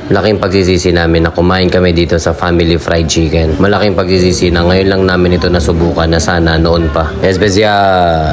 Laking pagsisisi namin na kumain kami dito sa Family Fried Chicken. Malaking pagsisisi na ngayon lang namin ito nasubukan na sana noon pa. Especia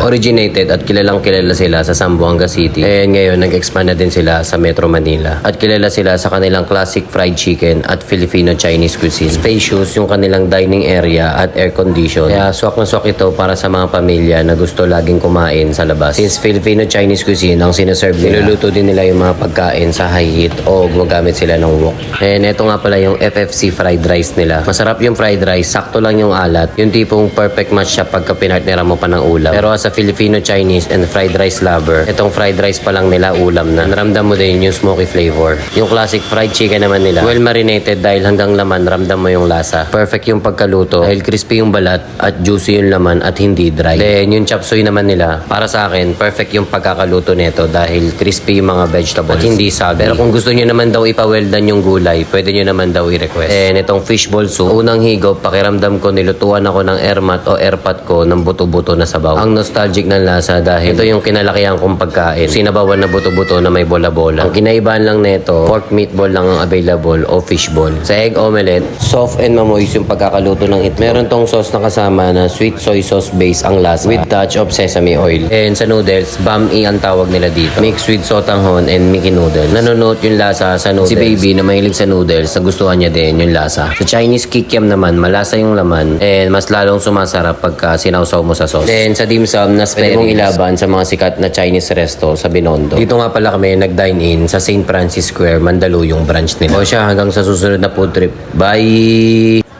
originated at kilalang kilala sila sa Zamboanga City. And ngayon nag-expand na din sila sa Metro Manila. At kilala sila sa kanilang classic fried chicken at Filipino-Chinese cuisine. Spacious yung kanilang dining area at air condition. Kaya swak na swak ito para sa mga pamilya na gusto laging kumain sa labas. Since Filipino-Chinese cuisine ang sineserve nila, niluluto din nila yung mga pagkain sa high heat o gumagamit sila ng wok. And ito nga pala yung FFC fried rice nila. Masarap yung fried rice, sakto lang yung alat. Yung tipong perfect match siya pagka pinartnera mo pa ng ulam. Pero as a Filipino-Chinese and fried rice lover, itong fried rice pa lang nila ulam na. Naramdam mo din yung smoky flavor. Yung classic fried chicken naman nila, well marinated dahil hanggang laman, ramdam mo yung lasa. Perfect yung pagkaluto dahil crispy yung balat at juicy yung laman at hindi dry. Then yung chop suey naman nila, para sa akin, perfect yung pagkakaluto nito dahil crispy yung mga vegetables at hindi soggy. Pero kung gusto nyo naman daw ipaweldan yung gulay, pwede nyo naman daw i-request. And itong fishball soup, unang higop, pakiramdam ko nilutuan ako ng airmat o airpat ko ng buto-buto na sabaw. Ang nostalgic ng lasa dahil ito yung kinalakihan kong pagkain. Sinabawan na buto-buto na may bola-bola. Ang kinaibahan lang nito, pork meatball lang ang available o fishball. Sa egg omelette, soft and mamoist yung pagkakaluto ng itlog. Meron tong sauce na kasama na sweet soy sauce base ang lasa with touch of sesame oil. And sa noodles, bami ang tawag nila dito. Mixed with sotanghon and Mickey noodles. Nanonote yung lasa sa noodles. Si baby na mahilig sa noodles, nagustuhan niya din yung lasa. Sa Chinese kikiam naman, malasa yung laman and mas lalong sumasarap pagka sinawsaw mo sa sauce. Then sa dim sum, pwede mong ilaban sa mga sikat na Chinese resto sa Binondo. Dito nga pala kami nag-dine-in sa St. Francis Square, Mandaluyong branch nila. O siya, hanggang sa susunod na food trip. Bye!